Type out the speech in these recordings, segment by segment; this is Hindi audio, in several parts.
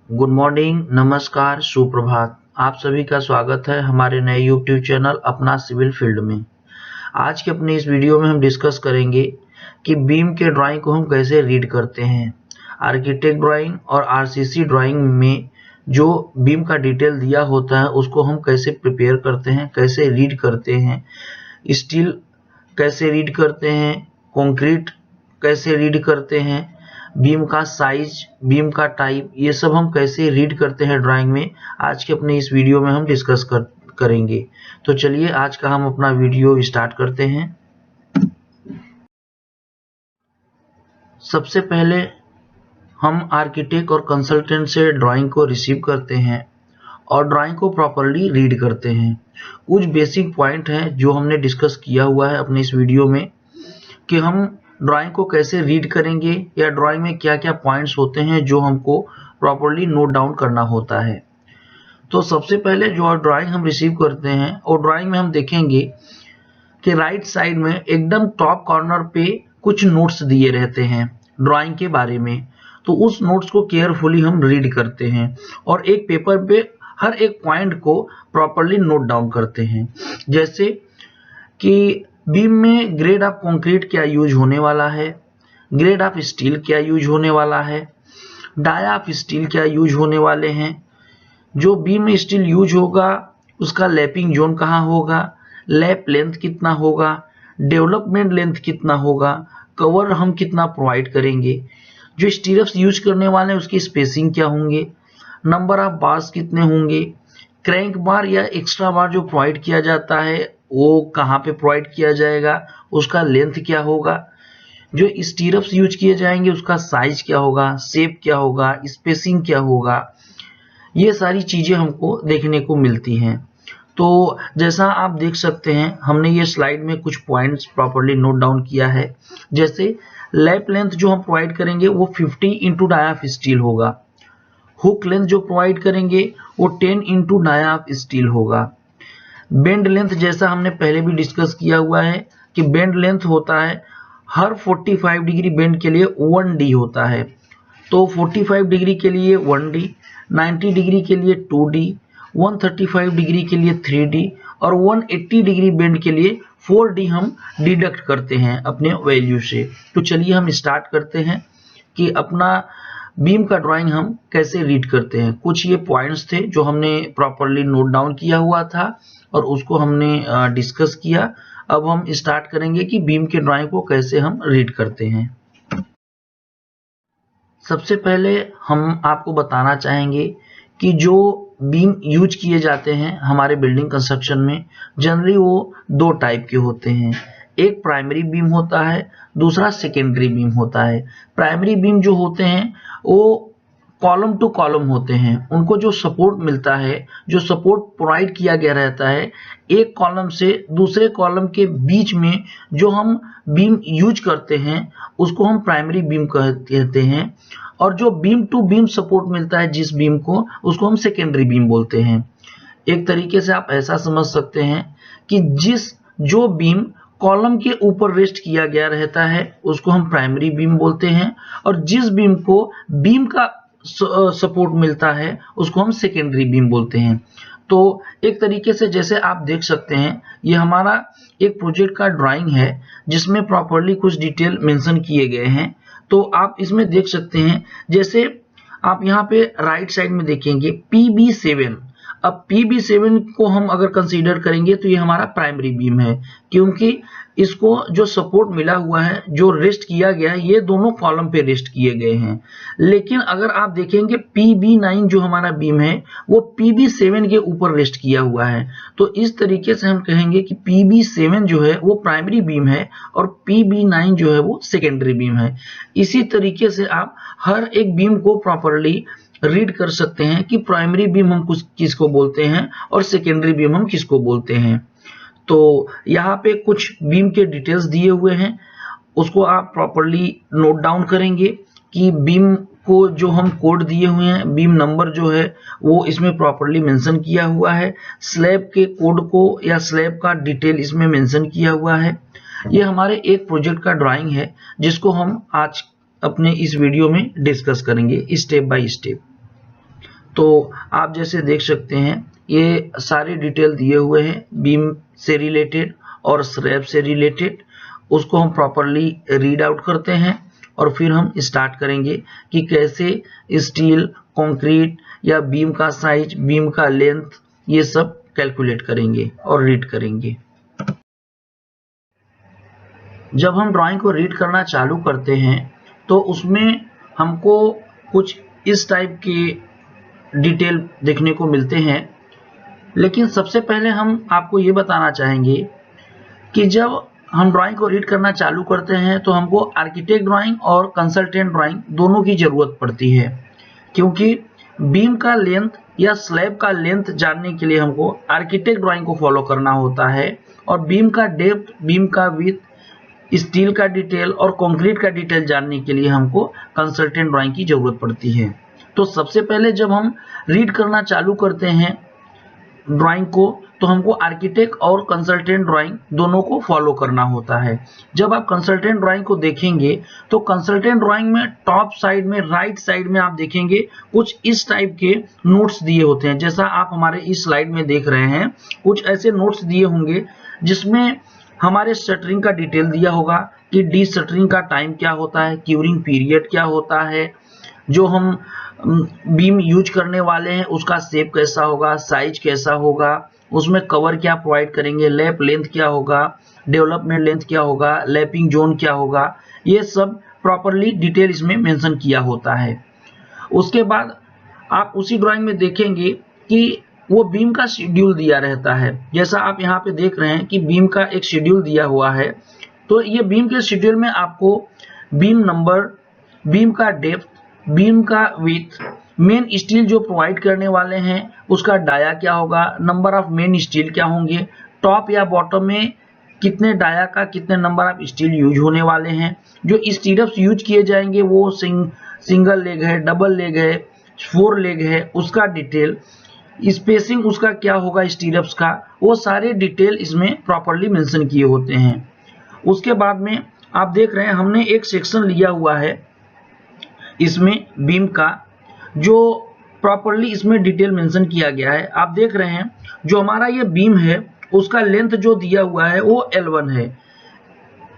गुड मॉर्निंग, नमस्कार, सुप्रभात। आप सभी का स्वागत है हमारे नए यूट्यूब चैनल अपना सिविल फील्ड में। आज के अपने इस वीडियो में हम डिस्कस करेंगे कि बीम के ड्राइंग को हम कैसे रीड करते हैं। आर्किटेक्ट ड्राइंग और आरसीसी ड्राइंग में जो बीम का डिटेल दिया होता है उसको हम कैसे प्रिपेयर करते हैं, कैसे रीड करते हैं, स्टील कैसे रीड करते हैं, कंक्रीट कैसे रीड करते हैं, बीम का साइज, बीम का टाइप, ये सब हम कैसे रीड करते हैं ड्राइंग में, आज के अपने इस वीडियो में हम डिस्कस करेंगे। तो चलिए आज का हम अपना वीडियो स्टार्ट करते हैं। सबसे पहले हम आर्किटेक्ट और कंसल्टेंट से ड्राइंग को रिसीव करते हैं और ड्राइंग को प्रॉपरली रीड करते हैं। कुछ बेसिक पॉइंट हैं जो हमने डिस्कस किया हुआ है अपने इस वीडियो में कि हम ड्राइंग को कैसे रीड करेंगे या ड्राइंग में क्या क्या पॉइंट्स होते हैं जो हमको प्रॉपरली नोट डाउन करना होता है। तो सबसे पहले जो ड्राइंग हम रिसीव करते हैं और ड्राइंग में हम देखेंगे कि राइट साइड में एकदम टॉप कॉर्नर पे कुछ नोट्स दिए रहते हैं ड्राइंग के बारे में। तो उस नोट्स को केयरफुली हम रीड करते हैं और एक पेपर पे हर एक पॉइंट को प्रॉपरली नोट डाउन करते हैं। जैसे कि बीम में ग्रेड ऑफ कंक्रीट क्या यूज होने वाला है, ग्रेड ऑफ स्टील क्या यूज होने वाला है, डाया ऑफ स्टील क्या यूज होने वाले हैं, जो बीम में स्टील यूज होगा उसका लैपिंग जोन कहाँ होगा, लैप लेंथ कितना होगा, डेवलपमेंट लेंथ कितना होगा, कवर हम कितना प्रोवाइड करेंगे, जो स्टीरअप्स यूज करने वाले हैं उसकी स्पेसिंग क्या होंगे, नंबर ऑफ बार्स कितने होंगे, क्रैंक बार या एक्स्ट्रा बार जो प्रोवाइड किया जाता है वो कहाँ पे प्रोवाइड किया जाएगा, उसका लेंथ क्या होगा, जो स्टीरअप्स यूज किए जाएंगे उसका साइज क्या होगा, शेप क्या होगा, स्पेसिंग क्या होगा, ये सारी चीजें हमको देखने को मिलती हैं। तो जैसा आप देख सकते हैं हमने ये स्लाइड में कुछ पॉइंट्स प्रॉपरली नोट डाउन किया है। जैसे लैप लेंथ जो हम प्रोवाइड करेंगे वो 50 इंटू डाया ऑफ स्टील होगा, हुक लेंथ जो प्रोवाइड करेंगे वो 10 इंटू डाया ऑफ स्टील होगा। बेंड लेंथ जैसा हमने पहले भी डिस्कस किया हुआ है कि बेंड लेंथ होता है हर 45 डिग्री बेंड के लिए 1d होता है। तो 45 डिग्री के लिए 1d, 90 डिग्री के लिए 2d, 135 डिग्री के लिए 3d और 180 डिग्री बेंड के लिए 4d हम डिडक्ट करते हैं अपने वैल्यू से। तो चलिए हम स्टार्ट करते हैं कि अपना बीम का ड्राइंग हम कैसे रीड करते हैं। कुछ ये पॉइंट्स थे जो हमने प्रॉपरली नोट डाउन किया हुआ था और उसको हमने डिस्कस किया। अब हम स्टार्ट करेंगे कि बीम के ड्राइंग को कैसे हम रीड करते हैं। सबसे पहले हम आपको बताना चाहेंगे कि जो बीम यूज किए जाते हैं हमारे बिल्डिंग कंस्ट्रक्शन में जनरली वो दो टाइप के होते हैं। एक प्राइमरी बीम होता है, दूसरा सेकेंडरी बीम होता है। प्राइमरी बीम जो होते हैं वो कॉलम टू कॉलम होते हैं, उनको जो सपोर्ट मिलता है, जो सपोर्ट प्रोवाइड किया गया रहता है एक कॉलम से दूसरे कॉलम के बीच में, जो हम बीम यूज करते हैं उसको हम प्राइमरी बीम कहते हैं। और जो बीम टू बीम सपोर्ट मिलता है जिस बीम को, उसको हम सेकेंडरी बीम बोलते हैं। एक तरीके से आप ऐसा समझ सकते हैं कि जो बीम कॉलम के ऊपर रेस्ट किया गया रहता है उसको हम प्राइमरी बीम बोलते हैं और जिस बीम को बीम का सपोर्ट मिलता है उसको हम सेकेंडरी बीम बोलते हैं। तो एक तरीके से जैसे आप देख सकते हैं ये हमारा एक प्रोजेक्ट का ड्राइंग है जिसमें प्रॉपरली कुछ डिटेल मेंशन किए गए हैं। तो आप इसमें देख सकते हैं, जैसे आप यहाँ पे राइट साइड में देखेंगे PB7। अब PB7 को हम अगर कंसीडर करेंगे तो ये हमारा प्राइमरी बीम है, क्योंकि इसको जो सपोर्ट मिला हुआ है, जो रेस्ट किया गया है, ये दोनों कॉलम पे रेस्ट किए गए हैं। लेकिन अगर आप देखेंगे PB9 जो हमारा बीम है वो PB7 के ऊपर रेस्ट किया हुआ है। तो इस तरीके से हम कहेंगे कि PB7 जो है वो प्राइमरी बीम है और PB9 जो है वो सेकेंडरी बीम है। इसी तरीके से आप हर एक बीम को प्रॉपरली रीड कर सकते हैं कि प्राइमरी बीम हम किसको बोलते हैं और सेकेंडरी बीम हम किसको बोलते हैं। तो यहाँ पे कुछ बीम के डिटेल्स दिए हुए हैं, उसको आप प्रॉपरली नोट डाउन करेंगे कि बीम को जो हम कोड दिए हुए हैं, बीम नंबर जो है वो इसमें प्रॉपरली मेंशन किया हुआ है, स्लैब के कोड को या स्लैब का डिटेल इसमें मेंशन किया हुआ है। ये हमारे एक प्रोजेक्ट का ड्राइंग है जिसको हम आज अपने इस वीडियो में डिस्कस करेंगे स्टेप बाय स्टेप। तो आप जैसे देख सकते हैं ये सारे डिटेल दिए हुए हैं बीम से रिलेटेड और स्लैब से रिलेटेड। उसको हम प्रॉपरली रीड आउट करते हैं और फिर हम स्टार्ट करेंगे कि कैसे स्टील, कंक्रीट या बीम का साइज, बीम का लेंथ, ये सब कैलकुलेट करेंगे और रीड करेंगे। जब हम ड्राइंग को रीड करना चालू करते हैं तो उसमें हमको कुछ इस टाइप के डिटेल देखने को मिलते हैं। लेकिन सबसे पहले हम आपको ये बताना चाहेंगे कि जब हम ड्राइंग को रीड करना चालू करते हैं तो हमको आर्किटेक्ट ड्राइंग और कंसल्टेंट ड्राइंग दोनों की ज़रूरत पड़ती है, क्योंकि बीम का लेंथ या स्लैब का लेंथ जानने के लिए हमको आर्किटेक्ट ड्राइंग को फॉलो करना होता है और बीम का डेप्थ, बीम का विड्थ, स्टील का डिटेल और कंक्रीट का डिटेल जानने के लिए हमको कंसल्टेंट ड्राइंग की जरूरत पड़ती है। तो सबसे पहले जब हम रीड करना चालू करते हैं ड्राइंग को तो हमको आर्किटेक्ट और कंसल्टेंट ड्राइंग दोनों को फॉलो करना होता है। जब आप कंसल्टेंट ड्राइंग को देखेंगे तो कंसल्टेंट ड्राइंग में टॉप साइड में, राइट साइड में आप देखेंगे कुछ इस टाइप के नोट्स दिए होते हैं, जैसा आप हमारे इस स्लाइड में देख रहे हैं। कुछ ऐसे नोट्स दिए होंगे जिसमें हमारे शटरिंग का डिटेल दिया होगा कि डी शटरिंग का टाइम क्या होता है, क्यूरिंग पीरियड क्या होता है, जो हम बीम यूज करने वाले हैं उसका शेप कैसा होगा, साइज कैसा होगा, उसमें कवर क्या प्रोवाइड करेंगे, लैप लेंथ क्या होगा, डेवलपमेंट लेंथ क्या होगा, लैपिंग जोन क्या होगा, ये सब प्रॉपरली डिटेल इसमें मेंशन किया होता है। उसके बाद आप उसी ड्राइंग में देखेंगे कि वो बीम का शेड्यूल दिया रहता है। जैसा आप यहाँ पे देख रहे हैं कि बीम का एक शेड्यूल दिया हुआ है। तो ये बीम के शेड्यूल में आपको बीम नंबर, बीम का डेप्थ, बीम का विड्थ, मेन स्टील जो प्रोवाइड करने वाले हैं उसका डाया क्या होगा, नंबर ऑफ मेन स्टील क्या होंगे, टॉप या बॉटम में कितने डाया का कितने नंबर ऑफ स्टील यूज होने वाले हैं, जो स्टीरअप्स यूज किए जाएंगे वो सिंगल लेग है, डबल लेग है, 4 लेग है, उसका डिटेल, स्पेसिंग उसका क्या होगा स्टीरअप्स का, वो सारे डिटेल इसमें प्रॉपरली मेंशन किए होते हैं। उसके बाद में आप देख रहे हैं हमने एक सेक्शन लिया हुआ है इसमें बीम का, जो प्रॉपरली इसमें डिटेल मेंशन किया गया है। आप देख रहे हैं जो हमारा ये बीम है उसका लेंथ जो दिया हुआ है वो L1 है।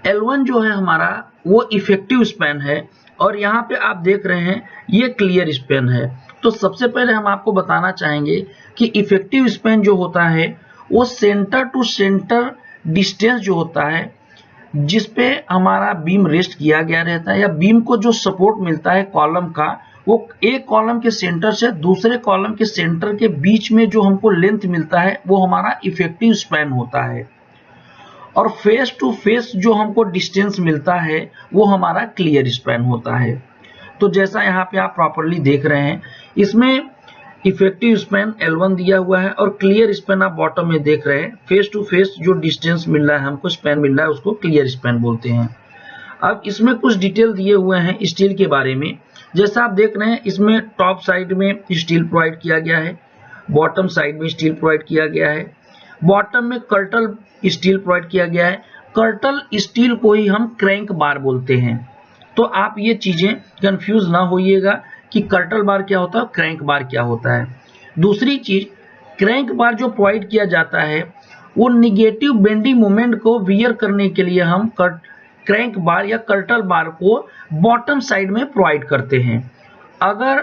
L1 जो है हमारा वो इफेक्टिव स्पैन है और यहाँ पे आप देख रहे हैं ये क्लियर स्पैन है। तो सबसे पहले हम आपको बताना चाहेंगे कि इफेक्टिव स्पैन जो होता है वो सेंटर टू सेंटर डिस्टेंस जो होता है जिस पे हमारा बीम रेस्ट किया गया रहता है या बीम को जो सपोर्ट मिलता है कॉलम का, वो एक कॉलम के सेंटर से दूसरे कॉलम के सेंटर के बीच में जो हमको लेंथ मिलता है वो हमारा इफेक्टिव स्पैन होता है। और फेस टू फेस जो हमको डिस्टेंस मिलता है वो हमारा क्लियर स्पैन होता है। तो जैसा यहाँ पे आप प्रॉपरली देख रहे हैं इसमें इफेक्टिव स्पैन L1 दिया हुआ है और क्लियर स्पैन आप बॉटम में देख रहे हैं। फेस टू फेस जो डिस्टेंस मिल रहा है हमको, स्पैन मिल रहा है, उसको क्लियर स्पैन बोलते हैं। अब इसमें कुछ डिटेल दिए हुए हैं स्टील के बारे में। जैसा आप देख रहे हैं इसमें टॉप साइड में स्टील प्रोवाइड किया गया है, बॉटम साइड में स्टील प्रोवाइड किया गया है, बॉटम में कर्टल स्टील प्रोवाइड किया गया है। कर्टल स्टील को ही हम क्रैंक बार बोलते हैं। तो आप ये चीजें कंफ्यूज ना होइएगा कि कर्टल बार क्या होता है, क्रैंक बार क्या होता है। दूसरी चीज, क्रैंक बार जो प्रोवाइड किया जाता है वो निगेटिव बेंडिंग मोमेंट को वियर करने के लिए हम क्रैंक बार या कर्टल बार को बॉटम साइड में प्रोवाइड करते हैं। अगर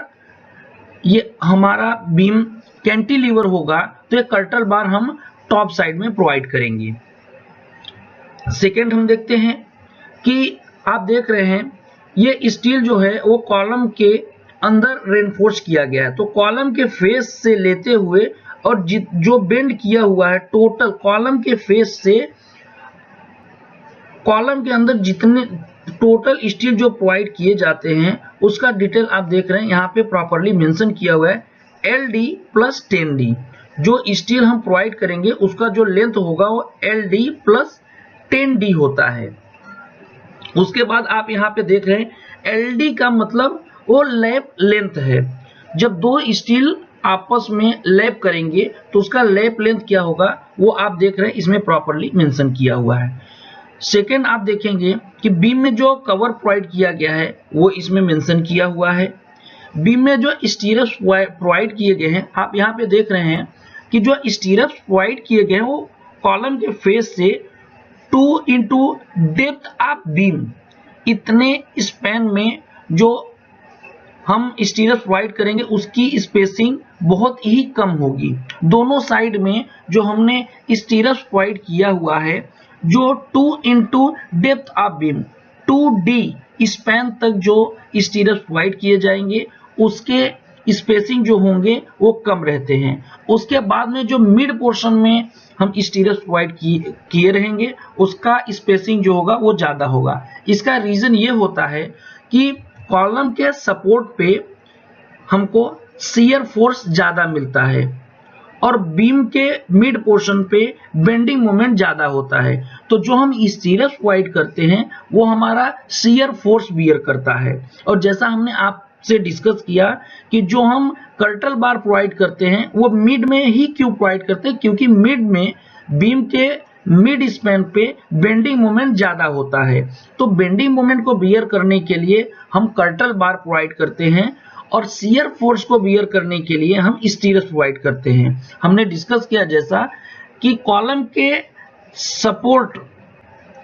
ये हमारा बीम कैंटिलीवर होगा तो ये कर्टल बार हम टॉप साइड में प्रोवाइड करेंगे। सेकेंड हम देखते हैं कि आप देख रहे हैं ये स्टील जो है वो कॉलम के अंदर रेनफोर्स किया गया है। तो कॉलम के फेस से लेते हुए और जो बेंड किया हुआ है टोटल कॉलम के फेस से कॉलम के अंदर जितने टोटल स्टील जो प्रोवाइड किए जाते हैं उसका डिटेल आप देख रहे हैं यहाँ पे प्रॉपरली मेंशन किया हुआ है। LD प्लस 10D जो स्टील हम प्रोवाइड करेंगे उसका जो लेंथ होगा वो LD प्लस 10D होता है। उसके बाद आप यहाँ पे देख रहे हैं LD का मतलब वो लैप लेंथ है। जब दो स्टील आपस में लैप करेंगे तो उसका लैप लेंथ क्या होगा वो आप देख रहे हैं इसमें प्रॉपरली मेंशन किया हुआ है। सेकेंड आप देखेंगे कि बीम में जो कवर प्रोवाइड किया गया है वो इसमें मेंशन किया हुआ है। बीम में जो स्टीयर्स प्रोवाइड किए गए हैं, आप यहाँ पे देख रहे हैं कि जो स्टीयर्स प्रोवाइड किए गए हैं वो कॉलम के फेस से 2 इंटू डेप्थ ऑफ बीम, इतने स्पैन में जो हम स्टीयर्स प्रोवाइड करेंगे उसकी स्पेसिंग बहुत ही कम होगी। दोनों साइड में जो हमने स्टीयर्स प्रोवाइड किया हुआ है, जो 2 into depth of beam 2D span तक जो स्टीयर्स प्रोवाइड किए जाएंगे उसके स्पेसिंग जो होंगे वो कम रहते हैं। उसके बाद में जो मिड पोर्शन में हम स्टीयर्स प्रोवाइड किए रहेंगे उसका स्पेसिंग जो होगा वो ज्यादा होगा। इसका रीजन ये होता है कि कॉलम के सपोर्ट पे हमको शियर फोर्स ज्यादा मिलता है और बीम के मिड पोर्शन पे बेंडिंग मोमेंट ज्यादा होता है। तो जो हम स्टीयर्स प्रोवाइड करते हैं वो हमारा शियर फोर्स बियर करता है। और जैसा हमने आपसे डिस्कस किया कि जो हम कर्टल बार प्रोवाइड करते हैं वो मिड में ही क्यों प्रोवाइड करते हैं, क्योंकि मिड में बीम के मिड स्पैन पे बेंडिंग मोमेंट ज्यादा होता है। तो बेंडिंग मोमेंट को बियर करने के लिए हम कर्टल बार प्रोवाइड करते हैं और शियर फोर्स को बियर करने के लिए हम स्टीयर्स प्रोवाइड करते हैं। हमने डिस्कस किया जैसा कि कॉलम के सपोर्ट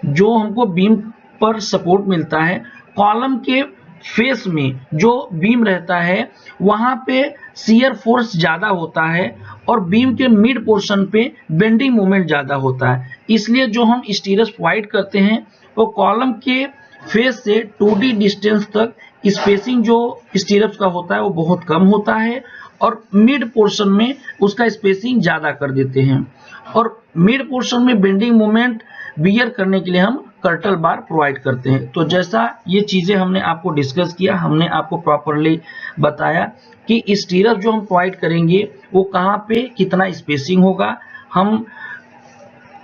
जो हमको बीम पर सपोर्ट मिलता है, कॉलम के फेस में जो बीम रहता है वहां पे शियर फोर्स ज्यादा होता है और बीम के मिड पोर्शन पे बेंडिंग मोमेंट ज्यादा होता है। इसलिए जो हम स्टीयर्स प्रोवाइड करते हैं वो कॉलम के फेस से 2D डिस्टेंस तक स्पेसिंग जो स्टीयर्स का होता है वो बहुत कम होता है और मिड पोर्शन में उसका स्पेसिंग ज्यादा कर देते हैं। और मिड पोर्शन में बेंडिंग मोमेंट बियर करने के लिए हम कर्टल बार प्रोवाइड करते हैं। तो जैसा ये चीजें हमने आपको डिस्कस किया, हमने आपको प्रॉपरली बताया कि स्टीयर्स जो हम प्रोवाइड करेंगे वो कहाँ पे कितना स्पेसिंग होगा। हम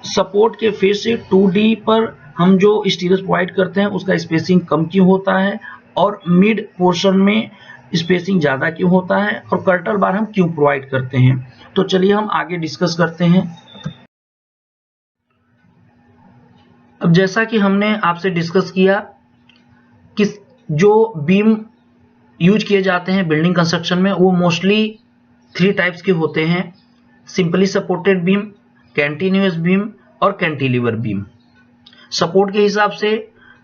सपोर्ट के फेस से 2D पर हम जो स्टीयर्स प्रोवाइड करते हैं उसका स्पेसिंग कम क्यों होता है और मिड पोर्शन में स्पेसिंग ज्यादा क्यों होता है और कर्टल बार हम क्यों प्रोवाइड करते हैं। तो चलिए हम आगे डिस्कस करते हैं। अब जैसा कि हमने आपसे डिस्कस किया कि जो बीम यूज किए जाते हैं बिल्डिंग कंस्ट्रक्शन में वो मोस्टली 3 टाइप्स के होते हैं: सिंपली सपोर्टेड बीम, कैंटिन्यूअस बीम और कैंटिलीवर बीम। सपोर्ट के हिसाब से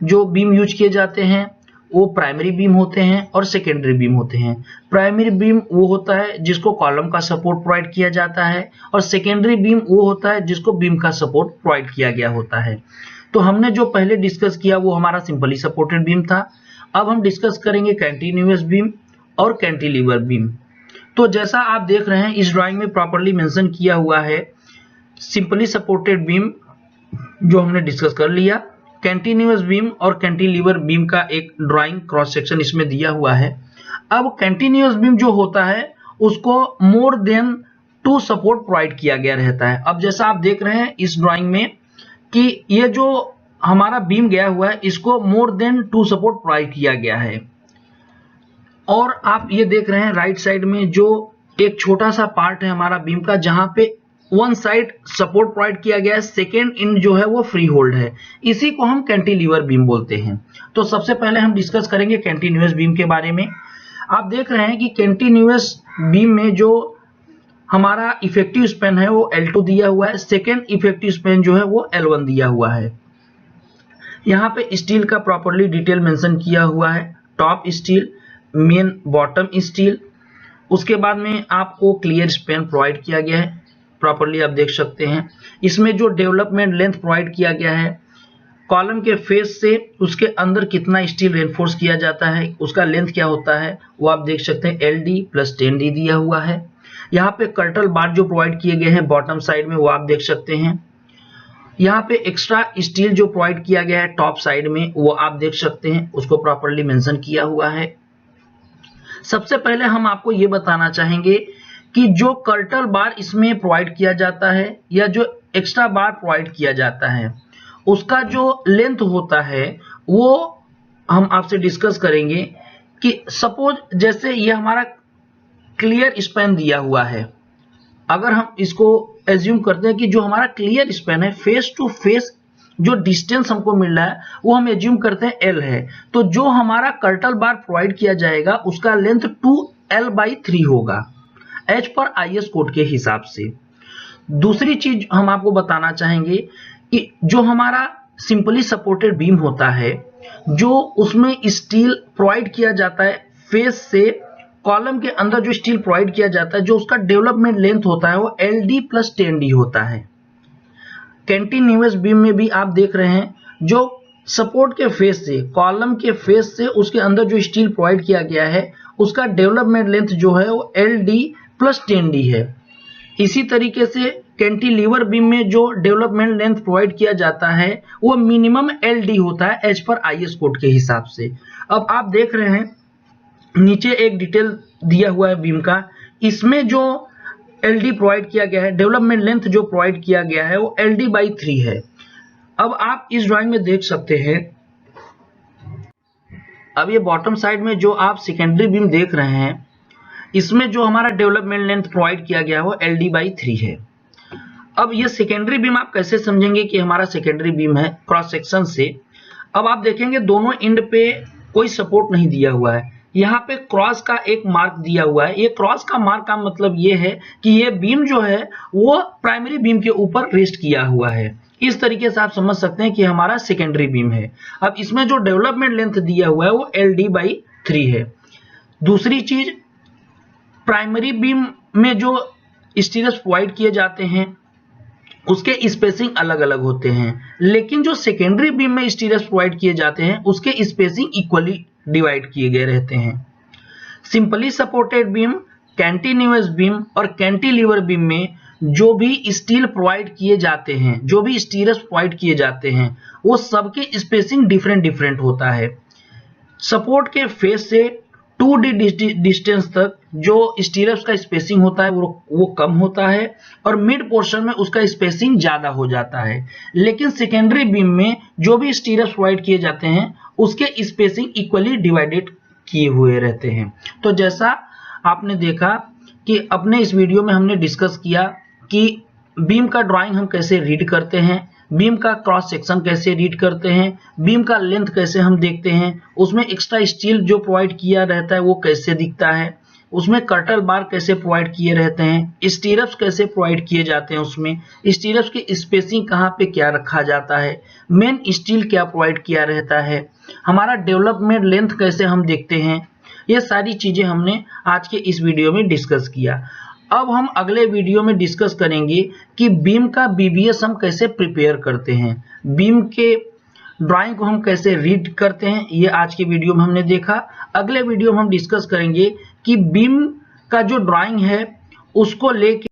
जो बीम यूज किए जाते हैं वो प्राइमरी बीम होते हैं और सेकेंडरी बीम होते हैं। प्राइमरी बीम वो होता है जिसको कॉलम का सपोर्ट प्रोवाइड किया जाता है और सेकेंडरी बीम वो होता है जिसको बीम का सपोर्ट प्रोवाइड किया गया होता है। तो हमने जो पहले डिस्कस किया वो हमारा सिंपली सपोर्टेड बीम था। अब हम डिस्कस करेंगे कैंटिन्यूअस बीम और कैंटिलीवर बीम। तो जैसा आप देख रहे हैं इस ड्राइंग में प्रॉपर्ली मेंशन किया हुआ है सिंपली सपोर्टेड बीम जो हमने डिस्कस कर लिया, कैंटिन्यूअस बीम और कैंटिलीवर बीम का एक ड्राइंग क्रॉस सेक्शन इसमें दिया हुआ है। अब कैंटिन्यूअस बीम जो होता है उसको मोर देन 2 सपोर्ट प्रोवाइड किया गया रहता है। अब जैसा आप देख रहे हैं इस ड्राइंग में कि ये जो हमारा बीम गया हुआ है इसको मोर देन 2 सपोर्ट प्रोवाइड किया गया है। और आप ये देख रहे हैं राइट साइड में जो एक छोटा सा पार्ट है हमारा बीम का जहां पे वन साइड सपोर्ट प्रोवाइड किया गया है, सेकेंड इन जो है वो फ्री होल्ड है, इसी को हम कैंटिलीवर बीम बोलते हैं। तो सबसे पहले हम डिस्कस करेंगे कैंटिन्यूअस बीम के बारे में। आप देख रहे हैं कि कैंटिन्यूअस बीम में जो हमारा इफेक्टिव स्पैन है वो L2 दिया हुआ है, सेकेंड इफेक्टिव स्पैन जो है वो L1 दिया हुआ है। यहाँ पे स्टील का प्रॉपर्ली डिटेल मेंशन किया हुआ है, top steel, main bottom steel. उसके बाद में आपको क्लियर स्पैन प्रोवाइड किया गया है, प्रॉपर्ली आप देख सकते हैं। इसमें जो डेवलपमेंट लेंथ प्रोवाइड किया गया है कॉलम के फेस से उसके अंदर कितना स्टील रेनफोर्स किया जाता है उसका लेंथ क्या होता है वो आप देख सकते हैं, LD + 10D दिया हुआ है। यहाँ पे कर्टल बार जो प्रोवाइड किए गए हैं बॉटम साइड में वो आप देख सकते हैं। यहाँ पे एक्स्ट्रा स्टील जो प्रोवाइड किया गया है टॉप साइड में वो आप देख सकते हैं, उसको प्रॉपर्ली मेंशन किया हुआ है। सबसे पहले हम आपको ये बताना चाहेंगे कि जो कर्टल बार इसमें प्रोवाइड किया जाता है या जो एक्स्ट्रा बार प्रोवाइड किया जाता है उसका जो लेंथ होता है वो हम आपसे डिस्कस करेंगे कि सपोज जैसे ये हमारा क्लियर स्पैन दिया हुआ है, अगर हम इसको एज्यूम करते हैं कि जो हमारा क्लियर स्पैन है फेस टू फेस जो डिस्टेंस हमको मिल रहा है वो हम एज्यूम करते हैं L है, तो जो हमारा कर्टल बार प्रोवाइड किया जाएगा उसका लेंथ 2L/3 होगा एज पर IS कोड के हिसाब से। दूसरी चीज हम आपको बताना चाहेंगे कि जो हमारा सिंपली सपोर्टेड बीम होता है, जो उसमें स्टील प्रोवाइड किया जाता है फेस से कॉलम के अंदर, जो स्टील प्रोवाइड किया जाता है, जो उसका डेवलपमेंट लेंथ होता है वो LD+10D होता है। कैंटिलीवर बीम में भी आप देख रहे हैं, जो सपोर्ट के फेस से, कॉलम के फेस से उसके अंदर जो स्टील प्रोवाइड किया गया है उसका डेवलपमेंट लेंथ जो है वो LD+10D है। इसी तरीके से कैंटिलीवर बीम में जो डेवलपमेंट लेंथ प्रोवाइड किया जाता है वो मिनिमम LD होता है एज पर IS कोड के हिसाब से। अब आप देख रहे हैं नीचे एक डिटेल दिया हुआ है बीम का, इसमें जो LD प्रोवाइड किया गया है, डेवलपमेंट लेंथ जो प्रोवाइड किया गया है वो LD/3 है। अब आप इस ड्राइंग में देख सकते हैं, अब ये बॉटम साइड में जो आप सेकेंडरी बीम देख रहे हैं, इसमें जो हमारा डेवलपमेंट लेंथ प्रोवाइड किया गया है वो LD/3 है। अब ये सेकेंडरी बीम आप कैसे समझेंगे कि हमारा सेकेंडरी बीम है क्रॉस सेक्शन से? अब आप देखेंगे दोनों एंड पे कोई सपोर्ट नहीं दिया हुआ है, यहाँ पे क्रॉस का एक मार्क दिया हुआ है। ये क्रॉस का मार्क का मतलब ये है कि ये बीम जो है वो प्राइमरी बीम के ऊपर रेस्ट किया हुआ है। इस तरीके से आप समझ सकते हैं कि हमारा सेकेंडरी बीम है। अब इसमें जो डेवलपमेंट लेंथ दिया हुआ है वो LD/3 है। दूसरी चीज, प्राइमरी बीम में जो स्टीयर्स प्रोवाइड किए जाते हैं उसके स्पेसिंग अलग अलग होते हैं, लेकिन जो सेकेंडरी बीम में स्टीयर्स प्रोवाइड किए जाते हैं उसके स्पेसिंग इक्वली डिवाइड किए गए रहते हैं। Simply supported beam, cantilever beam और कैंटिलीवर बीम में जो भी स्टील प्रोवाइड किए जाते हैं, जो भी स्टीयर्स प्रोवाइड किए जाते हैं, वो सबके स्पेसिंग डिफरेंट डिफरेंट होता है। सपोर्ट के फेस से 2D डिस्टेंस तक जो स्टीयर्स का स्पेसिंग होता है वो कम होता है और मिड पोर्शन में उसका स्पेसिंग ज्यादा हो जाता है। लेकिन सेकेंडरी बीम में जो भी स्टीयर्स प्रोवाइड किए जाते हैं उसके स्पेसिंग इक्वली डिवाइडेड किए हुए रहते हैं। तो जैसा आपने देखा कि अपने इस वीडियो में हमने डिस्कस किया कि बीम का ड्राइंग हम कैसे रीड करते हैं, बीम का क्रॉस सेक्शन कैसे रीड करते हैं, बीम का लेंथ कैसे हम देखते हैं, उसमें एक्स्ट्रा स्टील जो प्रोवाइड किया रहता है वो कैसे दिखता है, उसमें कर्टल बार कैसे प्रोवाइड किए रहते हैं, स्टीयर्स कैसे प्रोवाइड किए जाते हैं, उसमें स्टीयर्स की स्पेसिंग कहाँ पे क्या रखा जाता है, मेन स्टील क्या प्रोवाइड किया रहता है, हमारा डेवलपमेंट लेंथ कैसे हम देखते हैं, ये सारी चीजें हमने आज के इस वीडियो में डिस्कस किया। अब हम अगले वीडियो में डिस्कस करेंगे कि बीम का BBS हम कैसे प्रिपेयर करते हैं, बीम के ड्राइंग को हम कैसे रीड करते हैं, ये आज के वीडियो में हमने देखा। अगले वीडियो में हम डिस्कस करेंगे कि बीम का जो ड्राइंग है उसको लेके।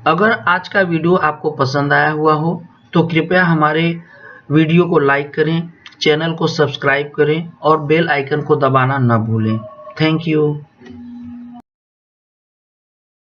अगर आज का वीडियो आपको पसंद आया हुआ हो तो कृपया हमारे वीडियो को लाइक करें, चैनल को सब्सक्राइब करें और बेल आइकन को दबाना न भूलें। Thank you.